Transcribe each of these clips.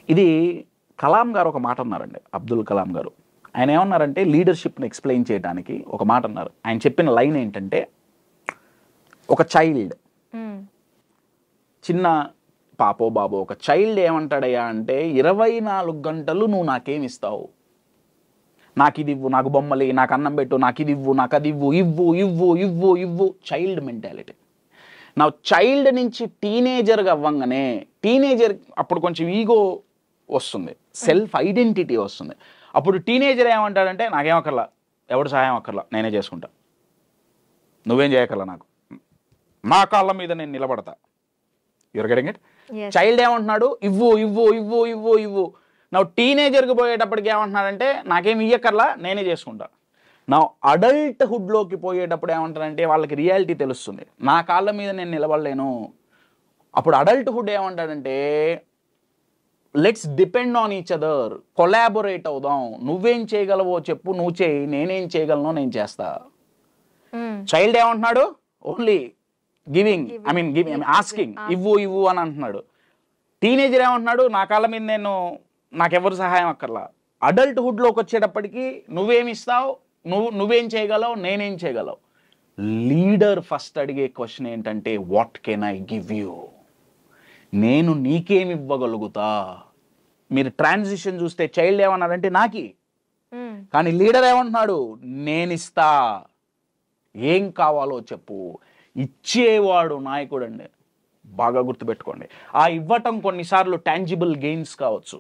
ఇది కలాం గారు ఒక మాట అన్నారండి, అబ్దుల్ కలాం గారు. ఆయన ఏమన్నారంటే లీడర్షిప్ని ఎక్స్ప్లెయిన్ చేయడానికి ఒక మాట అన్నారు. ఆయన చెప్పిన లైన్ ఏంటంటే, ఒక చైల్డ్, చిన్న పాపో బాబో ఒక చైల్డ్ ఏమంటాడయ్యా అంటే 24 గంటలు నువ్వు నాకేమిస్తావు, నాకు ఇది ఇవ్వు, నాకు బొమ్మలి, నాకు అన్నం పెట్టు, నాకు ఇది ఇవ్వు, నాకు అది ఇవ్వు, ఇవ్వు ఇవ్వు ఇవ్వు ఇవ్వు. Child mentality. నా చైల్డ్ నుంచి టీనేజర్గా అవ్వంగానే, టీనేజర్ అప్పుడు కొంచెం ఈగో వస్తుంది, సెల్ఫ్ ఐడెంటిటీ వస్తుంది. అప్పుడు టీనేజర్ ఏమంటాడంటే నాకేమక్కర్లా, ఎవడు సహాయం అక్కర్లా, నేనే చేసుకుంటా, నువ్వేం చేయక్కర్లా, నాకు నా కాళ్ళ మీద నేను నిలబడతా. You're getting it? చైల్డ్ ఏమంటున్నాడు, ఇవ్వు ఇవ్వు ఇవ్వు ఇవ్వు ఇవ్వు. నా టీనేజర్కి పోయేటప్పటికి ఏమంటున్నాడంటే నాకేం ఇయ్యక్కర్లా, నేనే చేసుకుంటా. నా అడల్ట్హుడ్లోకి పోయేటప్పుడు ఏమంటారంటే వాళ్ళకి రియాలిటీ తెలుస్తుంది, నా కాళ్ళ మీద నేను నిలబడలేను. అప్పుడు అడల్ట్హుడ్ ఏమంటాడంటే let's depend on each other, collaborate అవుదాం, నువ్వేం చేయగలవో చెప్పు, నువ్వు చేయి, నేనేం చేయగలనో నేను చేస్తా. చైల్డ్ ఏమంటున్నాడు, ఓన్లీ గివింగ్, ఆస్కింగ్, ఇవ్వు ఇవ్వు అని అంటున్నాడు. టీనేజర్ ఏమంటున్నాడు, నా కాళ్ళ మీద నేను, నాకెవరు సహాయం అక్కర్లా. అడల్ట్హుడ్లోకి వచ్చేటప్పటికి నువ్వేమి ఇస్తావు, నువ్వేం చేయగలవు, నేనేం చేయగలవు. లీడర్ ఫస్ట్ అడిగే క్వశ్చన్ ఏంటంటే what can I give you, నేను నీకేమి ఇవ్వగలుగుతా. మీరు ట్రాన్సిషన్ చూస్తే చైల్డ్ ఏమన్నాడంటే నాకి, కానీ లీడర్ ఏమంటున్నాడు నేనిస్తా, ఏం కావాలో చెప్పు. ఇచ్చేవాడు నాయకుడు అండి, బాగా గుర్తుపెట్టుకోండి. ఆ ఇవ్వటం కొన్నిసార్లు టాంజిబుల్ గెయిన్స్ కావచ్చు,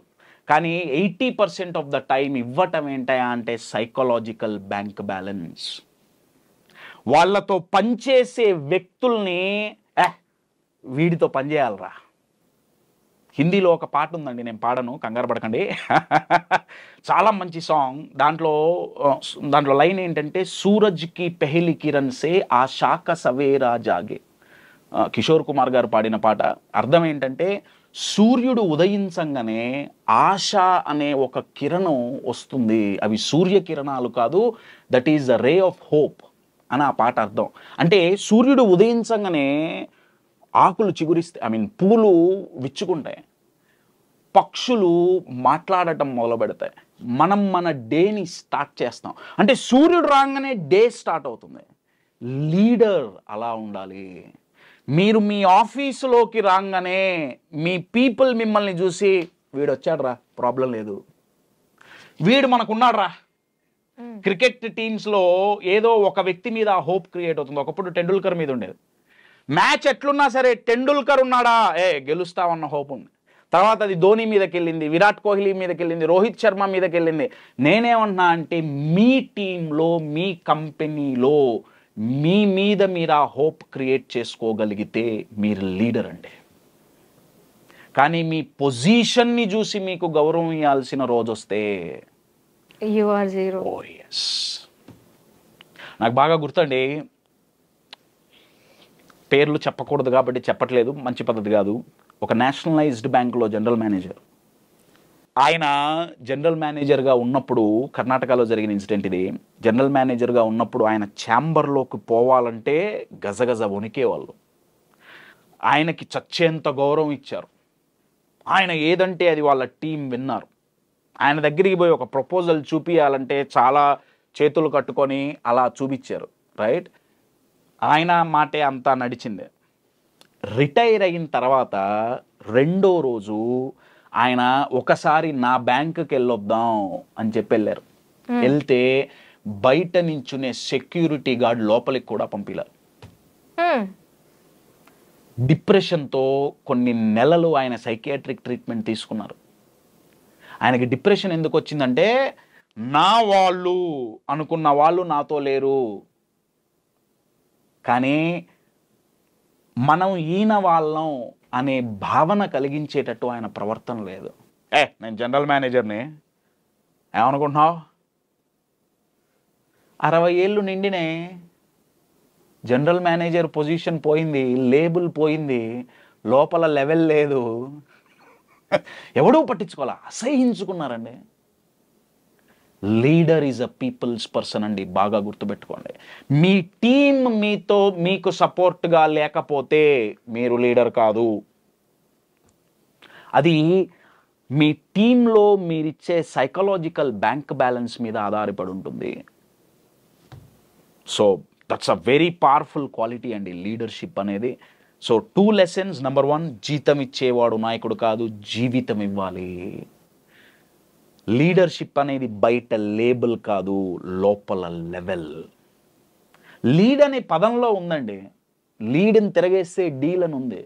కానీ 80% ఆఫ్ ద టైం ఇవ్వటం ఏంటయా అంటే సైకలాజికల్ బ్యాంక్ బ్యాలెన్స్. వాళ్ళతో పనిచేసే వ్యక్తుల్ని వీడితో పనిచేయాలరా. హిందీలో ఒక పాట ఉందండి, నేను పాడను, కంగారు పడకండి. చాలా మంచి సాంగ్. దాంట్లో లైన్ ఏంటంటే సూరజ్కి పెహలి కిరణ్ సే ఆశా కా సవేరా జాగే. కిషోర్ కుమార్ గారు పాడిన పాట. అర్థం ఏంటంటే సూర్యుడు ఉదయించంగానే ఆశ అనే ఒక కిరణం వస్తుంది, అవి సూర్యకిరణాలు కాదు, that is the ray of hope అని ఆ పాట అర్థం. అంటే సూర్యుడు ఉదయించంగానే ఆకులు చిగురిస్తాయి, పూలు విచ్చుకుంటాయి, పక్షులు మాట్లాడటం మొదలు పెడతాయి, మనం మన డేని స్టార్ట్ చేస్తాం. అంటే సూర్యుడు రాగానే డే స్టార్ట్ అవుతుంది. లీడర్ అలా ఉండాలి. మీరు మీ ఆఫీసులోకి రాగానే మీ పీపుల్ మిమ్మల్ని చూసి వీడు వచ్చాడురా, ప్రాబ్లం లేదు, వీడు మనకున్నాడురా. క్రికెట్ టీమ్స్లో ఏదో ఒక వ్యక్తి మీద హోప్ క్రియేట్ అవుతుంది. ఒకప్పుడు టెండూల్కర్ మీద ఉండేది. మ్యాచ్ ఎట్లున్నా సరే టెండూల్కర్ ఉన్నాడా, గెలుస్తామన్న హోప్ ఉంది. తర్వాత అది ధోని మీదకి వెళ్ళింది, విరాట్ కోహ్లీ మీదకి వెళ్ళింది, రోహిత్ శర్మ మీదకి వెళ్ళింది. నేనేమన్నా అంటే మీ టీంలో, మీ కంపెనీలో మీ మీద మీరు ఆ హోప్ క్రియేట్ చేసుకోగలిగితే మీరు లీడర్ అండి. కానీ మీ పొజిషన్ని చూసి మీకు గౌరవం ఇవ్వాల్సిన రోజు వస్తే యు ఆర్ జీరో. ఓ ఎస్. నాకు బాగా గుర్తండి, పేర్లు చెప్పకూడదు కాబట్టి చెప్పట్లేదు, మంచి పద్ధతి కాదు. ఒక నేషనలైజ్డ్ బ్యాంకులో జనరల్ మేనేజర్. ఆయన జనరల్ మేనేజర్గా ఉన్నప్పుడు, కర్ణాటకలో జరిగిన ఇన్సిడెంట్ ఇది. జనరల్ మేనేజర్గా ఉన్నప్పుడు ఆయన ఛాంబర్లోకి పోవాలంటే గజగజ వణికేవాళ్ళు. ఆయనకి చచ్చేంత గౌరవం ఇచ్చారు. ఆయన ఏదంటే అది వాళ్ళ టీం విన్నారు. ఆయన దగ్గరికి పోయి ఒక ప్రపోజల్ చూపించాలంటే చాలా చేతులు కట్టుకొని అలా చూపించారు, రైట్. ఆయన మాటే అంతా నడిచింది. రిటైర్ అయిన తర్వాత రెండో రోజు ఆయన ఒకసారి నా బ్యాంకుకి వెళ్ళొద్దాం అని చెప్పి వెళ్ళారు. వెళ్తే బయట నించునే సెక్యూరిటీ గార్డ్ లోపలికి కూడా పంపిలారు. డిప్రెషన్తో కొన్ని నెలలు ఆయన సైకియాట్రిక్ ట్రీట్మెంట్ తీసుకున్నారు. ఆయనకి డిప్రెషన్ ఎందుకు వచ్చిందంటే నా వాళ్ళు అనుకున్న వాళ్ళు నాతో లేరు, కానీ మనం ఈయన వాళ్ళం అనే భావన కలిగించేటట్టు ఆయన ప్రవర్తన లేదు. నేను జనరల్ మేనేజర్ని, ఏమనుకుంటున్నావు, 60 ఏళ్ళు నిండినే, జనరల్ మేనేజర్ పొజిషన్ పోయింది, లేబుల్ పోయింది, లోపల లెవెల్ లేదు, ఎవడూ పట్టించుకోవాలా, అసహించుకున్నారండి. Leader is a people's person అండి, బాగా గుర్తుపెట్టుకోండి. మీ టీం మీకు సపోర్ట్గా లేకపోతే మీరు లీడర్ కాదు. అది మీ టీంలో మీరిచ్చే సైకలాజికల్ బ్యాంక్ బ్యాలెన్స్ మీద ఆధారపడి ఉంటుంది. So that's a very powerful quality అండి లీడర్షిప్ అనేది. So 2 lessons. నెంబర్ 1, జీతం ఇచ్చేవాడు నాయకుడు కాదు, జీవితం ఇవ్వాలి. లీడర్షిప్ అనేది బయట లేబుల్ కాదు, లోపల లెవెల్. లీడ్ అనే పదంలో ఉందండి. లీడ్ని తిరగేస్తే డీల్ అని ఉంది.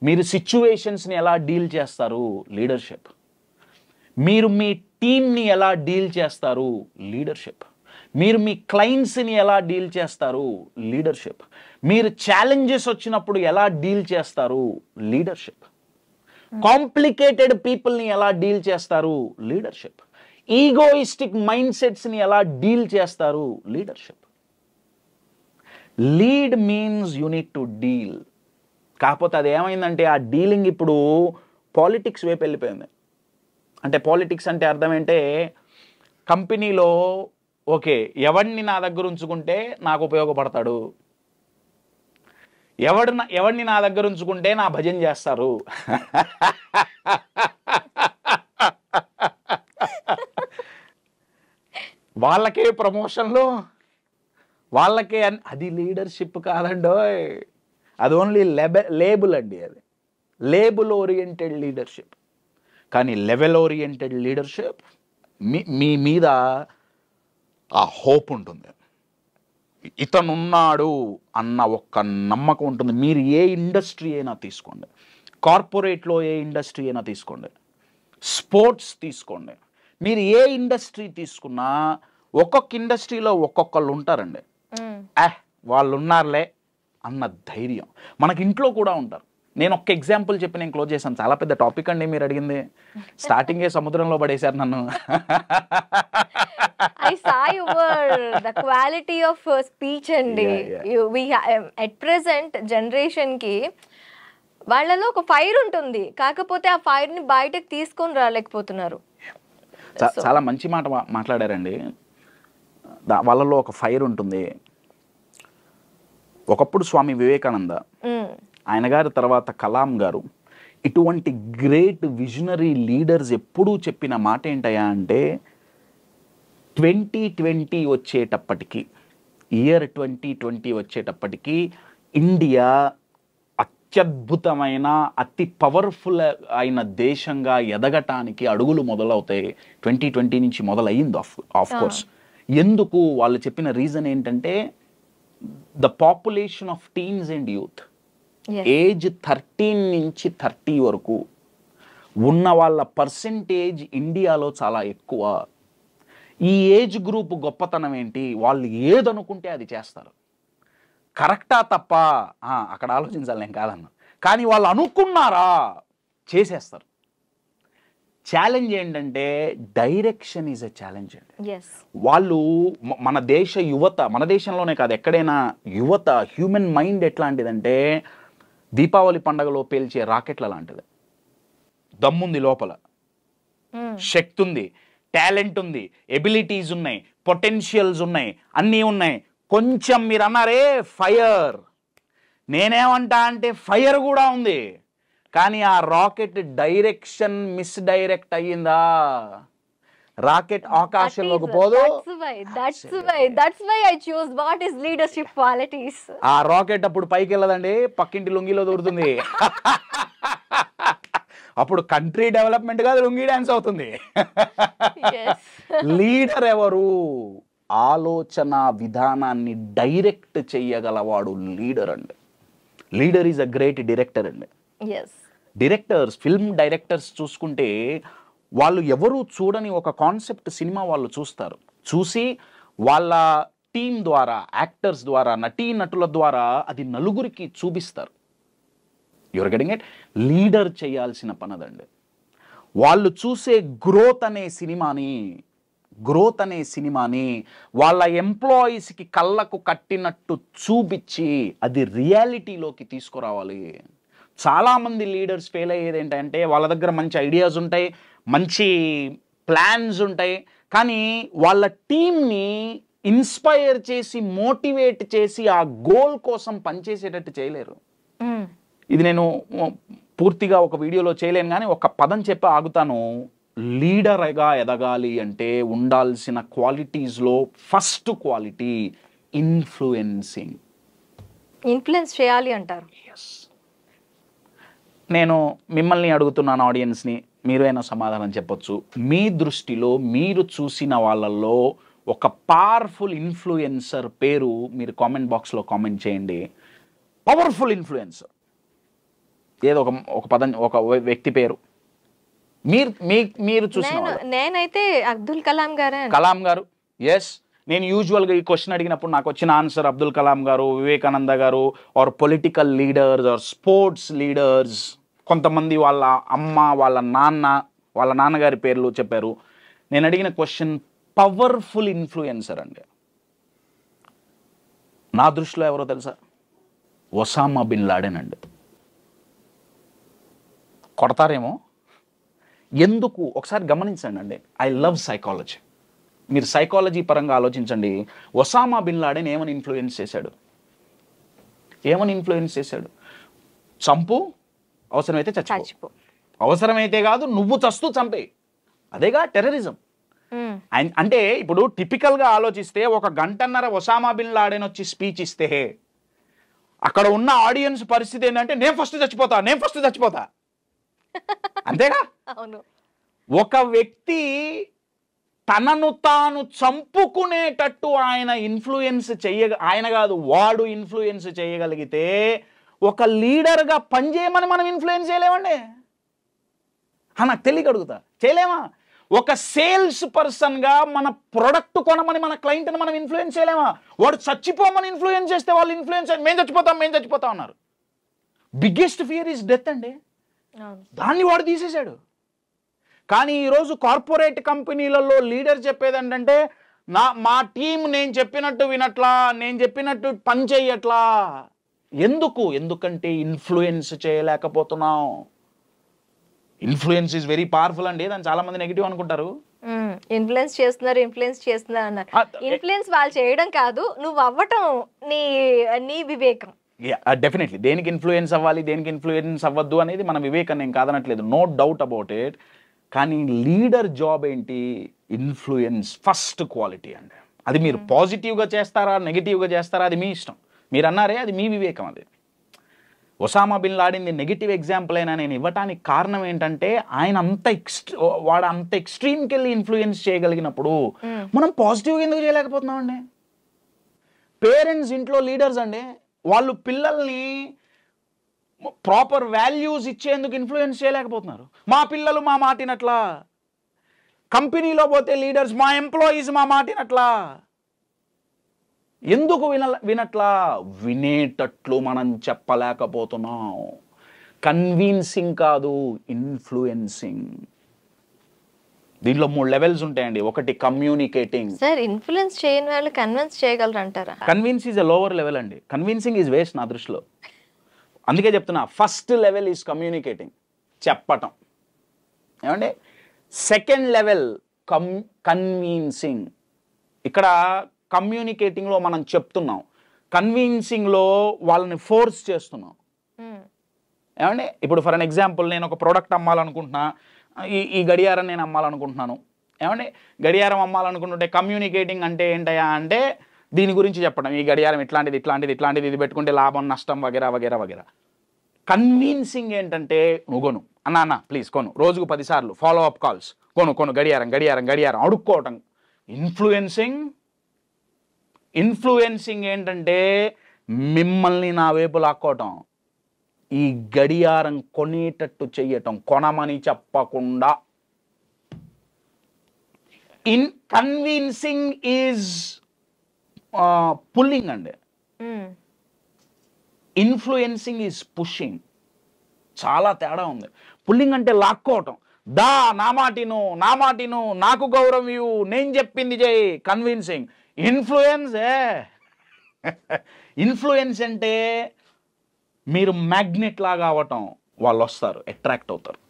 మీరు సిచ్యువేషన్స్ని ఎలా డీల్ చేస్తారు, లీడర్షిప్. మీరు మీ టీంని ఎలా డీల్ చేస్తారు, లీడర్షిప్. మీరు మీ క్లయింట్స్ని ఎలా డీల్ చేస్తారు, లీడర్షిప్. మీరు ఛాలెంజెస్ వచ్చినప్పుడు ఎలా డీల్ చేస్తారు, లీడర్షిప్. కాంప్లికేటెడ్ పీపుల్ని ఎలా డీల్ చేస్తారు, లీడర్షిప్. ఈగోయిస్టిక్ మైండ్ సెట్స్ని ఎలా డీల్ చేస్తారు, leadership. Lead means you need to deal. కాకపోతే అది ఏమైందంటే ఆ డీలింగ్ ఇప్పుడు పాలిటిక్స్ వైపు వెళ్ళిపోయింది. అంటే పాలిటిక్స్ అంటే అర్థం ఏంటంటే కంపెనీలో ఓకే ఎవడిని నా దగ్గర ఉంచుకుంటే నాకు ఉపయోగపడతాడు, ఎవడిని నా దగ్గర ఉంచుకుంటే నా భజన చేస్తారు, వాళ్ళకే ప్రమోషన్లు, వాళ్ళకే అది లీడర్షిప్ కాదండో. అది ఓన్లీ లేబుల్ అండి. అది లేబుల్ ఓరియంటెడ్ లీడర్షిప్. కానీ లెవెల్ ఓరియంటెడ్ లీడర్షిప్ మీ మీద ఆ హోప్ ఉంటుంది, ఇతనున్నాడు అన్న ఒక్క నమ్మకం ఉంటుంది. మీరు ఏ ఇండస్ట్రీ అయినా తీసుకోండి, కార్పొరేట్లో ఏ ఇండస్ట్రీ అయినా తీసుకోండి, స్పోర్ట్స్ తీసుకోండి, మీరు ఏ ఇండస్ట్రీ తీసుకున్నా ఒక్కొక్క ఇండస్ట్రీలో ఒక్కొక్కళ్ళు ఉంటారండి. వాళ్ళు ఉన్నారులే అన్న ధైర్యం. మనకి ఇంట్లో కూడా ఉంటారు. నేను ఒక్క ఎగ్జాంపుల్ చెప్పి నేను క్లోజ్ చేశాను. చాలా పెద్ద టాపిక్ అండి మీరు అడిగింది. స్టార్టింగే సముద్రంలో పడేశారు నన్ను. I saw the quality of speech అండి. At present generation కి వాళ్ళలో ఒక ఫైర్ ఉంటుంది, కాకపోతే ఆ ఫైర్ ని బయటకు తీసుకొని రాలేకపోతున్నారు. చాలా మంచి మాట మాట్లాడారండి. వాళ్ళలో ఒక ఫైర్ ఉంటుంది. ఒకప్పుడు స్వామి వివేకానంద, ఆయన గారి తర్వాత కలాం గారు, ఇటువంటి గ్రేట్ విజనరీ లీడర్స్ ఎప్పుడూ చెప్పిన మాట ఏంటయ్యా అంటే 2020 వచ్చేటప్పటికి, ఇయర్ 2020 వచ్చేటప్పటికి ఇండియా అత్యద్భుతమైన అతి పవర్ఫుల్ అయిన దేశంగా ఎదగటానికి అడుగులు మొదలవుతాయి. 2020 నుంచి మొదలయ్యింది ఆఫ్ కోర్స్. ఎందుకు వాళ్ళు చెప్పిన రీజన్ ఏంటంటే the population of teens and youth, age 13 నుంచి 30 వరకు ఉన్న వాళ్ళ పర్సెంటేజ్ ఇండియాలో చాలా ఎక్కువ. ఈ ఏజ్ గ్రూప్ గొప్పతనం ఏంటి, వాళ్ళు ఏదనుకుంటే అది చేస్తారు. కరెక్టా తప్ప అక్కడ ఆలోచించాలి, నేను కాదన్నా. కానీ వాళ్ళు అనుకున్నారా చేసేస్తారు. ఛాలెంజ్ ఏంటంటే డైరెక్షన్ ఈజ్ ఎ ఛాలెంజ్ అండి. వాళ్ళు మన దేశ యువత, మన దేశంలోనే కాదు ఎక్కడైనా యువత, హ్యూమన్ మైండ్ ఎట్లాంటిదంటే దీపావళి పండుగలో పేల్చే రాకెట్ల లాంటిది. దమ్ముంది లోపల, శక్తి ఉంది, టాలెంట్ ఉంది, ఎబిలిటీస్ ఉన్నాయి, పొటెన్షియల్స్ ఉన్నాయి, అన్నీ ఉన్నాయి. కొంచెం మీరు అన్నారే ఫైర్, నేనేమంటా అంటే ఫైర్ కూడా ఉంది. కానీ ఆ రాకెట్ డైరెక్షన్ మిస్డైరెక్ట్ అయ్యిందా, రాకెట్ ఆకాశంలోకి పోదు. That's why I chose what is leadership qualities. ఆ రాకెట్ అప్పుడు పైకి వెళ్ళదండి, పక్కింటి లుంగిలో దూరుతుంది. అప్పుడు కంట్రీ డెవలప్మెంట్ కాదు, లుంగి డాన్స్ అవుతుంది. లీడర్ ఎవరు, ఆలోచన విధానాన్ని డైరెక్ట్ చెయ్యగలవాడు లీడర్ అండి. Leader is a great director అండి. డైరెక్టర్స్, ఫిల్మ్ డైరెక్టర్స్ చూసుకుంటే వాళ్ళు ఎవరు చూడని ఒక కాన్సెప్ట్ సినిమా వాళ్ళు చూస్తారు. చూసి వాళ్ళ టీం ద్వారా, యాక్టర్స్ ద్వారా, నటీనటుల ద్వారా అది నలుగురికి చూపిస్తారు. Your getting it? లీడర్ చేయాల్సిన పనదండి. వాళ్ళు చూసే గ్రోత్ అనే సినిమాని వాళ్ళ ఎంప్లాయీస్కి కళ్ళకు కట్టినట్టు చూపించి అది రియాలిటీలోకి తీసుకురావాలి. చాలామంది లీడర్స్ ఫెయిల్ అయ్యేది ఏంటంటే వాళ్ళ దగ్గర మంచి ఐడియాస్ ఉంటాయి, మంచి ప్లాన్స్ ఉంటాయి, కానీ వాళ్ళ టీంని ఇన్స్పైర్ చేసి, మోటివేట్ చేసి ఆ గోల్ కోసం పనిచేసేటట్టు చేయలేరు. ఇది నేను పూర్తిగా ఒక వీడియోలో చేయలేను, కానీ ఒక పదం చెప్పి ఆగుతాను. లీడర్గా ఎదగాలి అంటే ఉండాల్సిన క్వాలిటీస్లో ఫస్ట్ క్వాలిటీ ఇన్ఫ్లుయెన్సింగ్. ఇన్ఫ్లుయెన్స్ చేయాలి అంటారు. నేను మిమ్మల్ని అడుగుతున్నాను, ఆడియన్స్ని, మీరైనా సమాధానం చెప్పొచ్చు. మీ దృష్టిలో మీరు చూసిన వాళ్ళల్లో ఒక పవర్ఫుల్ ఇన్ఫ్లుయెన్సర్ పేరు మీరు కామెంట్ బాక్స్లో కామెంట్ చేయండి. పవర్ఫుల్ ఇన్ఫ్లుయెన్సర్ ఏదో ఒక పదం, ఒక వ్యక్తి పేరు మీరు చూసిన వాళ్ళు. నేనైతే అబ్దుల్ కలాం గారే. కలాం గారు, ఎస్. నేను యూజువల్గా ఈ క్వశ్చన్ అడిగినప్పుడు నాకు వచ్చిన answer Abdul Kalam garu, Vivekananda garu, or political leaders or sports leaders. కొంతమంది వాళ్ళ అమ్మ, వాళ్ళ నాన్నగారి పేర్లు చెప్పారు. నేను అడిగిన క్వశ్చన్ పవర్ఫుల్ ఇన్ఫ్లుయెన్సర్ అండి. నా దృష్టిలో ఎవరో తెలుసా? ఒసామా బిన్ లాడెన్ అండి. కొడతారేమో, ఎందుకు ఒకసారి గమనించండి అండి. I love psychology. మీరు సైకాలజీ పరంగా ఆలోచించండి. ఒసామా బిన్ లాడెన్ ఏమని ఇన్ఫ్లుయెన్స్ చేశాడు? చంపు, అవసరమైతే చచ్చిపో. అవసరమైతే కాదు, నువ్వు చస్తూ చంపే. అదేగా టెర్రరిజం. అంటే ఇప్పుడు టిపికల్గా ఆలోచిస్తే 1 గంటన్నర ఒసామా బిన్ లాడెన్ వచ్చి స్పీచ్ ఇస్తే అక్కడ ఉన్న ఆడియన్స్ పరిస్థితి ఏంటంటే నేను ఫస్ట్ చచ్చిపోతా అంతేగా. ఒక వ్యక్తి తనను తాను చంపుకునేటట్టు వాడు ఇన్ఫ్లుయెన్స్ చేయగలిగితే ఒక లీడర్గా పనిచేయమని మనం ఇన్ఫ్లుయెన్స్ చేయలేమండి. నాకు తెలియక అడుగుతా, చేయలేమా? ఒక సేల్స్ పర్సన్గా మన ప్రొడక్ట్ కొనమని మన క్లయింట్ని మనం ఇన్ఫ్లుయెన్స్ చేయలేమా? వాడు చచ్చిపోమని ఇన్ఫ్లుయెన్స్ చేస్తే వాళ్ళు ఇన్ఫ్లుయెన్స్ మేము చచ్చిపోతాం అన్నారు. బిగ్గెస్ట్ ఫియర్ ఈజ్ డెత్ అండి. దాన్ని వాడు తీసేశాడు. కానీ ఈరోజు కార్పొరేట్ కంపెనీలలో లీడర్ చెప్పేది ఏంటంటే మా టీం నేను చెప్పినట్టు వినట్లా, నేను చెప్పినట్టు పని చెయ్యట్లా. ఎందుకంటే ఇన్ఫ్లుయెన్స్ చేయలేకపోతున్నాం. ఇన్ఫ్లుయెన్స్ ఈజ్ వెరీ పవర్ఫుల్ అండి. దాన్ని చాలా మంది నెగిటివ్ అనుకుంటారు. ఇన్ఫ్లుయెన్స్ చేస్తున్నారు అన్నారు. ఇన్ఫ్లుయెన్స్ వాళ్ళు చేయడం కాదు, నువ్వు అవ్వటం నీ వివేకం. డెఫినెట్లీ దేనికి ఇన్ఫ్లుయెన్స్ అవ్వాలి, దేనికి ఇన్ఫ్లుయెన్స్ అవ్వద్దు అనేది మన వివేకం, నేను కాదనట్లేదు, నో డౌట్ అబౌట్ ఇట్. కానీ లీడర్ జాబ్ ఏంటి? ఇన్ఫ్లుయెన్స్ ఫస్ట్ క్వాలిటీ అండి. అది మీరు పాజిటివ్గా చేస్తారా, నెగిటివ్గా చేస్తారా, అది మీ ఇష్టం. మీరు అన్నారే, అది మీ వివేకం. అది Osama bin Laden negative example అయినా నేను ఇవ్వటానికి కారణం ఏంటంటే వాడు అంత ఎక్స్ట్రీమ్కి వెళ్ళి ఇన్ఫ్లుయెన్స్ చేయగలిగినప్పుడు మనం పాజిటివ్గా ఎందుకు చేయలేకపోతున్నాం అండి? పేరెంట్స్ ఇంట్లో లీడర్స్ అండి. వాళ్ళు పిల్లల్ని ప్రాపర్ వాల్యూస్ ఇచ్చేందుకు ఇన్ఫ్లుయెన్స్ చేయలేకపోతున్నారు. మా పిల్లలు మా మాటినట్లా. కంపెనీలో పోతే లీడర్స్ మా ఎంప్లాయీస్ మా మాటినట్లా. ఎందుకు వినట్లా? వినేటట్లు మనం చెప్పలేకపోతున్నాం. కన్విన్సింగ్ కాదు, ఇన్ఫ్లుయెన్సింగ్. దీంట్లో 3 లెవెల్స్ ఉంటాయండి. ఒకటి కమ్యూనికేటింగ్. సార్, ఇన్ఫ్లుయెన్స్ చేయని వాళ్ళు కన్విన్స్ చేయగలరు అంటారా? Convince is a lower level అండి. కన్విన్సింగ్ ఈజ్ వేస్ట్ నా దృష్టిలో. అందుకే చెప్తున్నా, ఫస్ట్ లెవెల్ ఈజ్ కమ్యూనికేటింగ్, చెప్పటం. ఏమండి? Second level convincing. ఇక్కడ కమ్యూనికేటింగ్లో మనం చెప్తున్నాం, కన్విన్సింగ్లో వాళ్ళని ఫోర్స్ చేస్తున్నాం. ఏమండి? ఇప్పుడు ఫర్ అన్ ఎగ్జాంపుల్, నేను ఒక ప్రోడక్ట్ అమ్మాలనుకుంటున్నా, ఈ గడియారం నేను అమ్మాలనుకుంటున్నాను. ఏమండి? గడియారం అమ్మాలనుకుంటుంటే కమ్యూనికేటింగ్ అంటే ఏంటయా అంటే దీని గురించి చెప్పడం. ఈ గడియారం ఇట్లాంటిది, ఇది పెట్టుకుంటే లాభం నష్టం వగేరా. కన్విన్సింగ్ ఏంటంటే నువ్వు కొను అన్న ప్లీజ్ కొను, రోజుకు 10 సార్లు ఫాలో అప్ కాల్స్, కొను గడియారం అడుక్కోవటం. ఇన్ఫ్లుయెన్సింగ్ ఏంటంటే మిమ్మల్ని నా వైపు లాక్కోవటం, ఈ గడియారం కొనేటట్టు చెయ్యటం, కొనమని చెప్పకుండా. కన్విన్సింగ్ ఈజ్ పుల్లింగ్ అండి. Influencing is pushing. చాలా తేడా ఉంది. పుల్లింగ్ అంటే లాక్కోవటం, నా మాటిను, నాకు గౌరవం ఇవ్వు, నేను చెప్పింది చేయి. కన్విన్సింగ్. ఇన్ఫ్లుయెన్స్ అంటే మీరు మ్యాగ్నెట్ లాగా అవ్వటం, వాళ్ళు వస్తారు, అట్రాక్ట్ అవుతారు.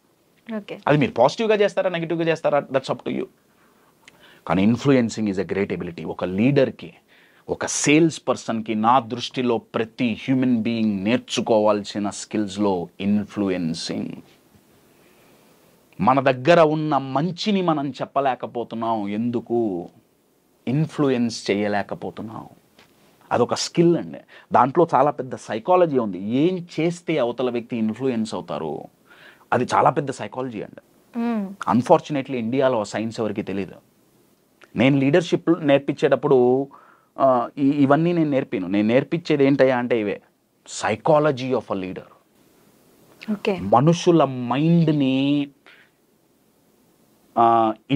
అది మీరు పాజిటివ్గా చేస్తారా, నెగిటివ్గా చేస్తారా, దట్స్ అప్ టు యూ. కానీ influencing is a great ability. ఒక లీడర్కి, ఒక సేల్స్ పర్సన్కి నా దృష్టిలో ప్రతి హ్యూమన్ బీయింగ్ నేర్చుకోవాల్సిన స్కిల్స్లో ఇన్ఫ్లుయెన్సింగ్. మన దగ్గర ఉన్న మంచిని మనం చెప్పలేకపోతున్నాం, ఎందుకు? ఇన్ఫ్లుయెన్స్ చేయలేకపోతున్నాం. అదొక స్కిల్ అండి. దాంట్లో చాలా పెద్ద సైకాలజీ ఉంది. ఏం చేస్తే అవతల వ్యక్తి ఇన్ఫ్లుయెన్స్ అవుతారు, అది చాలా పెద్ద సైకాలజీ అండి. అన్ఫార్చునేట్లీ ఇండియాలో సైన్స్ ఎవరికి తెలియదు. నేను లీడర్షిప్ నేర్పించేటప్పుడు ఇవన్నీ నేను నేర్పించేది ఏంటయ్యా అంటే ఇవే సైకాలజీ ఆఫ్ అ లీడర్. మనుషుల మైండ్ని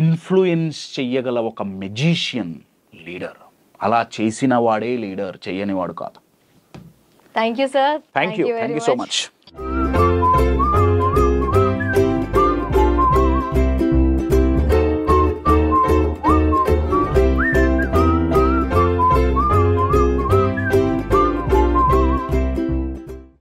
ఇన్ఫ్లుయెన్స్ చెయ్యగల ఒక మెజిషియన్ లీడర్. అలా చేసిన వాడే లీడర్, చెయ్యని వాడు కాదు. Thank you sir. Thank you so much.